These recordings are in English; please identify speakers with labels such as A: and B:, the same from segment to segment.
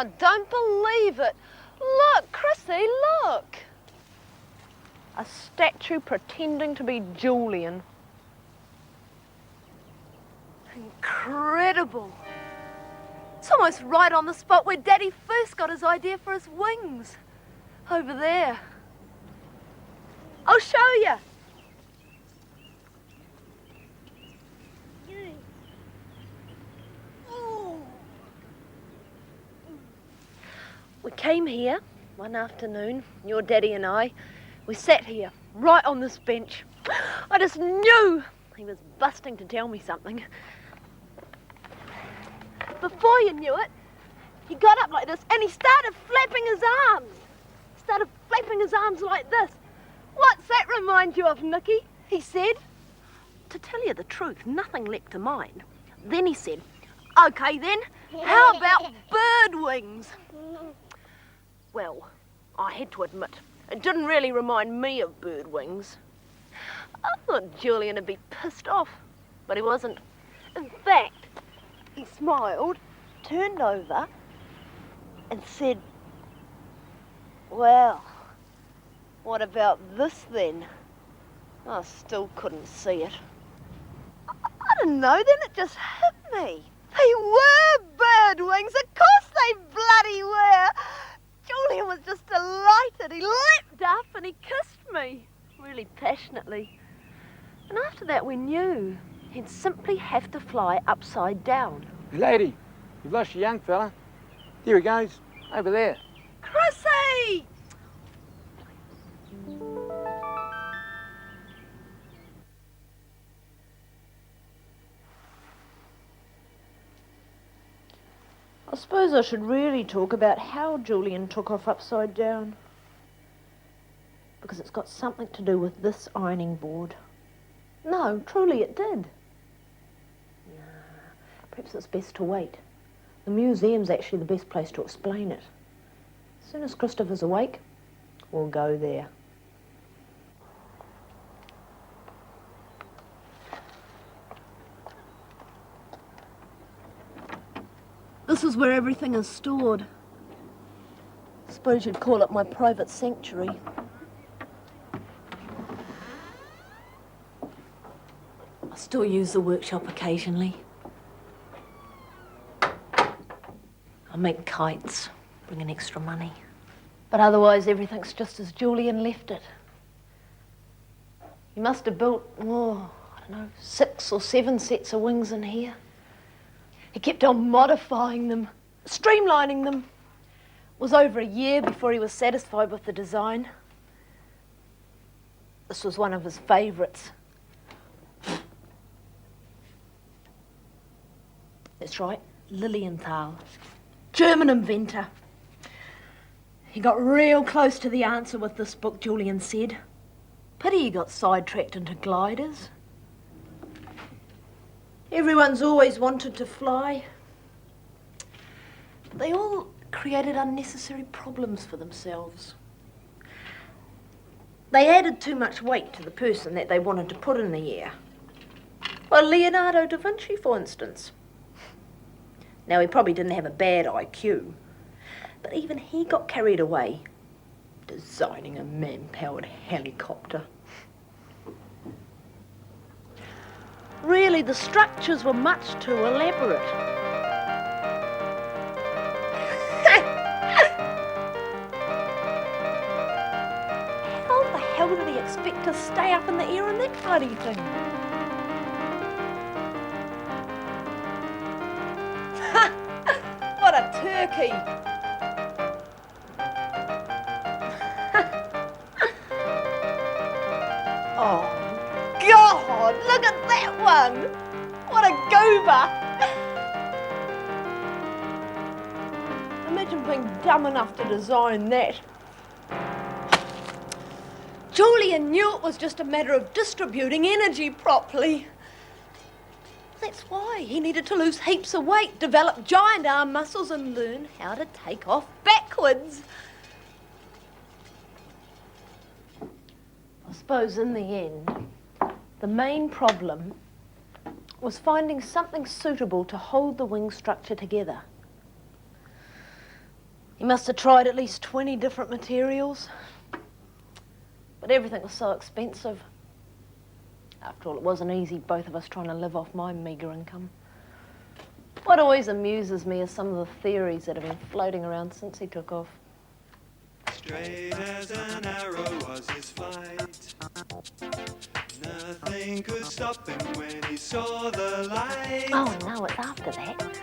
A: I don't believe it. Look, Chrissy, look. A statue pretending to be Julian. Incredible. It's almost right on the spot where Daddy first got his idea for his wings. Over there. I'll show you. We came here one afternoon, your daddy and I. We sat here, right on this bench. I just knew he was busting to tell me something. Before you knew it, he got up like this and he started flapping his arms. Started flapping his arms like this. What's that remind you of, Nicky? He said. To tell you the truth, nothing leapt to mind. Then he said, okay then, how about bird wings? Well, I had to admit, it didn't really remind me of bird wings. I thought Julian would be pissed off, but he wasn't. In fact, he smiled, turned over, and said, well, what about this then? I still couldn't see it. I don't know, then it just hit me. They were bird wings, of course they bloody were. Julian was just delighted. He leapt up and he kissed me, really passionately. And after that we knew he'd simply have to fly upside down.
B: Lady, you've lost your young fella. Here he goes, over there.
A: Chrissy! I suppose I should really talk about how Julian took off upside down. Because it's got something to do with this ironing board. No, truly it did. Nah, perhaps it's best to wait. The museum's actually the best place to explain it. As soon as Christopher's awake, we'll go there. This is where everything is stored. I suppose you'd call it my private sanctuary. I still use the workshop occasionally. I make kites, bring in extra money. But otherwise everything's just as Julian left it. He must have built, I don't know, 6 or 7 sets of wings in here. He kept on modifying them, streamlining them. It was over a year before he was satisfied with the design. This was one of his favourites. That's right, Lilienthal, German inventor. He got real close to the answer with this book, Julian said. Pity he got sidetracked into gliders. Everyone's always wanted to fly. But they all created unnecessary problems for themselves. They added too much weight to the person that they wanted to put in the air. Well, Leonardo da Vinci, for instance. Now, he probably didn't have a bad IQ, but even he got carried away designing a man-powered helicopter. Really, the structures were much too elaborate. How the hell did he expect to stay up in the air in that bloody thing? What a turkey! Oh, God, look at that one! What a goober! Imagine being dumb enough to design that. Julian knew it was just a matter of distributing energy properly. That's why he needed to lose heaps of weight, develop giant arm muscles and learn how to take off backwards. I suppose in the end, the main problem was finding something suitable to hold the wing structure together. He must have tried at least 20 different materials. But everything was so expensive. After all, it wasn't easy, both of us trying to live off my meagre income. What always amuses me is some of the theories that have been floating around since he took off.
C: Straight as an arrow was his flight. Nothing could stop him when he saw the light.
A: Oh no, it's after that.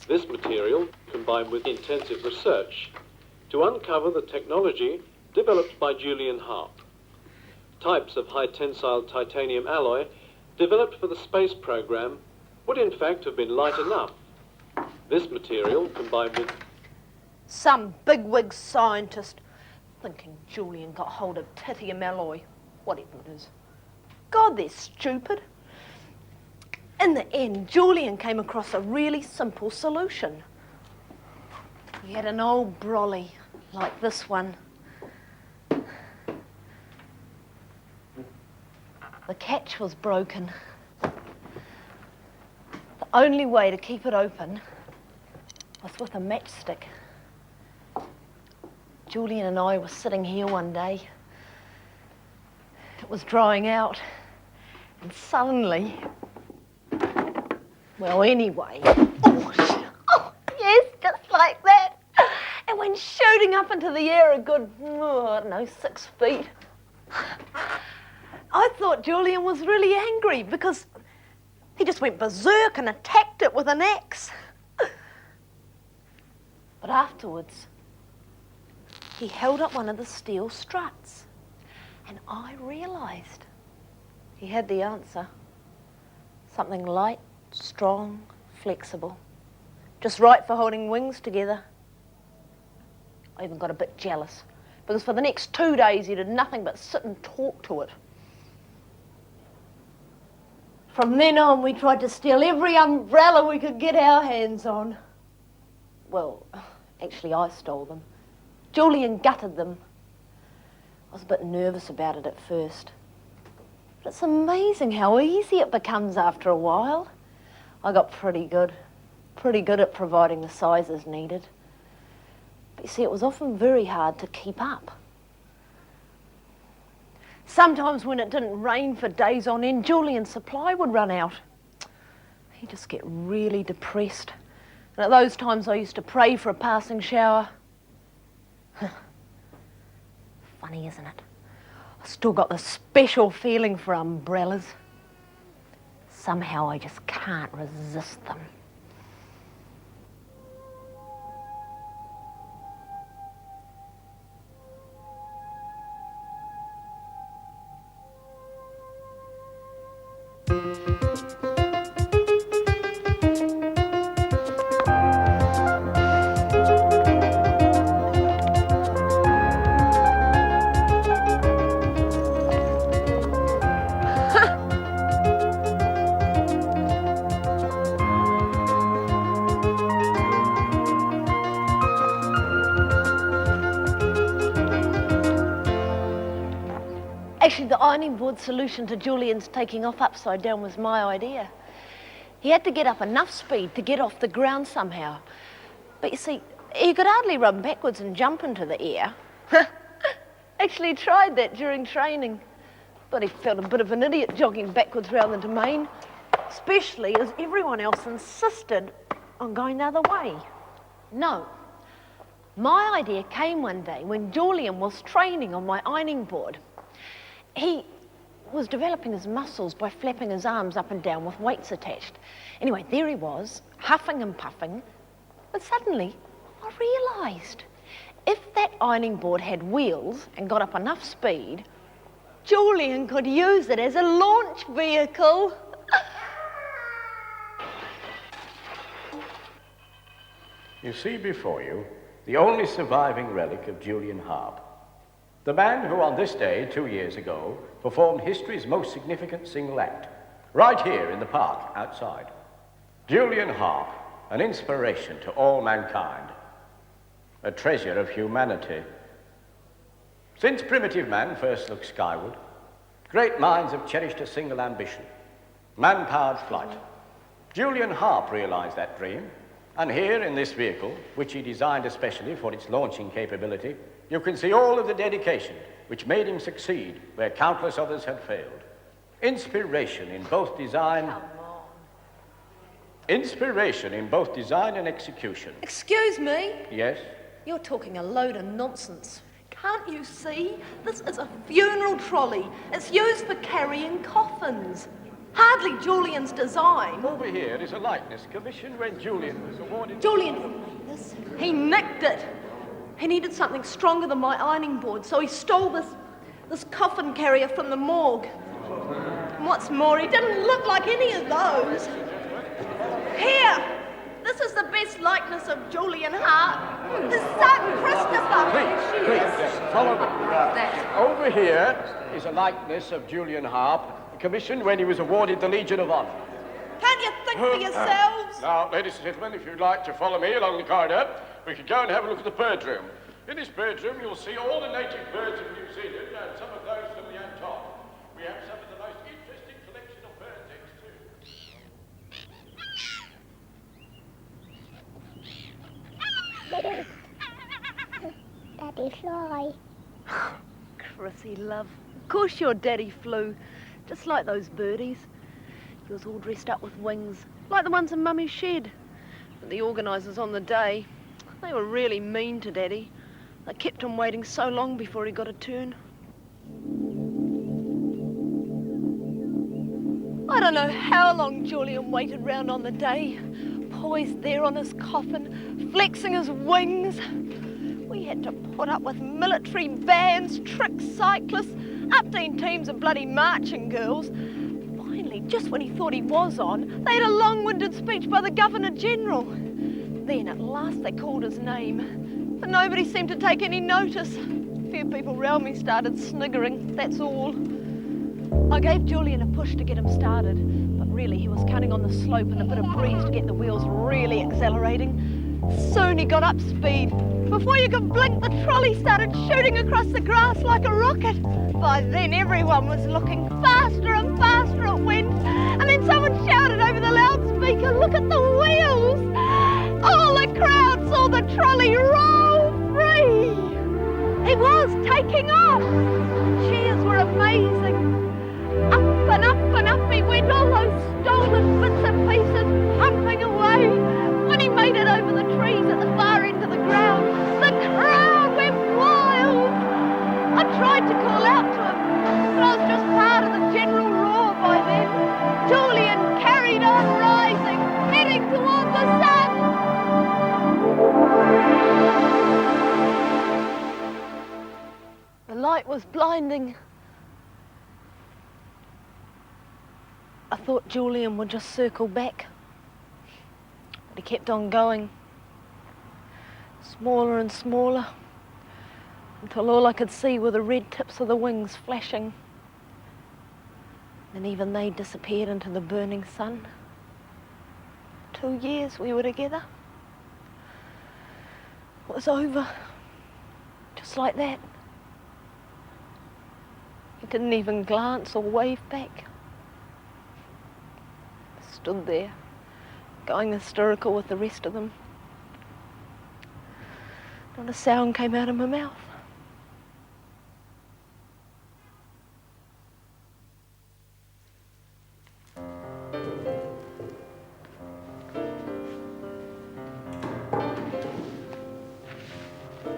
D: This material, combined with intensive research, to uncover the technology developed by Julian Harp. Types of high-tensile titanium alloy developed for the space program would in fact have been light enough. This material, combined with...
A: Some bigwig scientist thinking Julian got hold of titanium alloy, whatever it is. God, they're stupid. In the end, Julian came across a really simple solution. He had an old brolly like this one. The catch was broken. The only way to keep it open was with a matchstick. Julian and I were sitting here one day. It was drying out, and suddenly, well, anyway, oh, yes, just like that. It went shooting up into the air a good, I don't know, 6 feet. I thought Julian was really angry because he just went berserk and attacked it with an axe. But afterwards, he held up one of the steel struts, and I realised he had the answer. Something light, strong, flexible, just right for holding wings together. I even got a bit jealous, because for the next 2 days he did nothing but sit and talk to it. From then on, we tried to steal every umbrella we could get our hands on. Well, actually, I stole them. Julian gutted them. I was a bit nervous about it at first. But it's amazing how easy it becomes after a while. I got pretty good at providing the sizes needed. But you see, it was often very hard to keep up. Sometimes when it didn't rain for days on end, Julian's supply would run out. He'd just get really depressed. And at those times I used to pray for a passing shower. Funny, isn't it? I still got this special feeling for umbrellas. Somehow I just can't resist them. Actually, the ironing board solution to Julian's taking off upside down was my idea. He had to get up enough speed to get off the ground somehow. But you see, he could hardly run backwards and jump into the air. Actually tried that during training, but he felt a bit of an idiot jogging backwards round the domain, especially as everyone else insisted on going the other way. No. My idea came one day when Julian was training on my ironing board. He was developing his muscles by flapping his arms up and down with weights attached. Anyway, there he was, huffing and puffing, but suddenly I realised if that ironing board had wheels and got up enough speed, Julian could use it as a launch vehicle.
E: You see before you the only surviving relic of Julian Harp. The man who on this day 2 years ago performed history's most significant single act, right here in the park outside. Julian Harp, an inspiration to all mankind, a treasure of humanity. Since primitive man first looked skyward, great minds have cherished a single ambition, man-powered flight. Julian Harp realized that dream, and here in this vehicle, which he designed especially for its launching capability, you can see all of the dedication which made him succeed where countless others had failed. Inspiration in both design and execution.
A: Excuse me?
E: Yes?
A: You're talking a load of nonsense. Can't you see? This is a funeral trolley. It's used for carrying coffins. Hardly Julian's design.
E: Over here is a likeness commissioned when Julian was awarded...
A: Julian didn't make this. He nicked it. He needed something stronger than my ironing board, so he stole this coffin carrier from the morgue. And what's more, he didn't look like any of those. Here! This is the best likeness of Julian Harp. His son, Christopher.
E: Please, follow me. Over here is a likeness of Julian Harp, commissioned when he was awarded the Legion of Honor.
A: Can't you think for yourselves?
E: Now, ladies and gentlemen, if you'd like to follow me along the corridor, we can go and have a look at the bird room. In this bird room, you'll see all the native birds of New Zealand and some of those from the Antarctic. We have some of the most interesting collection of bird eggs, too.
F: Daddy fly.
A: Chrissy, love. Of course your daddy flew. Just like those birdies. He was all dressed up with wings, like the ones in Mummy's shed. But the organisers on the day, they were really mean to Daddy. They kept him waiting so long before he got a turn. I don't know how long Julian waited round on the day, poised there on his coffin, flexing his wings. We had to put up with military bands, trick cyclists, up-teen teams of bloody marching girls. Finally, just when he thought he was on, they had a long-winded speech by the Governor-General. Then, at last, they called his name, but nobody seemed to take any notice. A few people round me started sniggering, that's all. I gave Julian a push to get him started, but really he was cutting on the slope and a bit of breeze to get the wheels really accelerating. Soon he got up speed. Before you could blink, the trolley started shooting across the grass like a rocket. By then everyone was looking. Faster and faster it went. And then someone shouted over the loudspeaker, "Look at the wheels!" All the crowd saw the trolley roll free. He was taking off. Cheers were amazing. Up he went, all those stolen bits and pieces pumping away. When he made it over the trees at the far end of the ground, the crowd went wild. I tried to call out to him, but I was just part of the general roar by then. Julian carried on rising, heading toward the sun. The light was blinding. I thought Julian would just circle back, but he kept on going, smaller and smaller, until all I could see were the red tips of the wings flashing. And even they disappeared into the burning sun. 2 years we were together. It was over, just like that. He didn't even glance or wave back. Stood there, going hysterical with the rest of them. Not a sound came out of my mouth.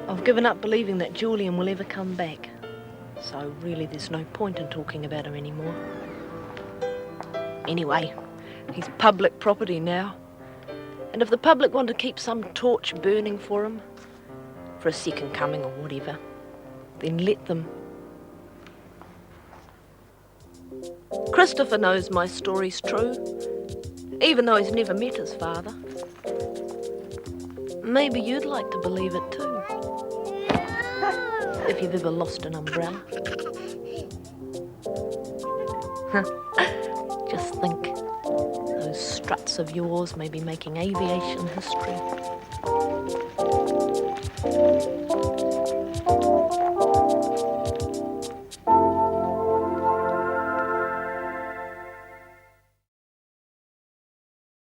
A: I've given up believing that Julian will ever come back, so really there's no point in talking about him anymore. Anyway, he's public property now. And if the public want to keep some torch burning for him, for a second coming or whatever, then let them. Christopher knows my story's true, even though he's never met his father. Maybe you'd like to believe it too, if you've ever lost an umbrella. Just think. Those struts of yours may be making aviation history.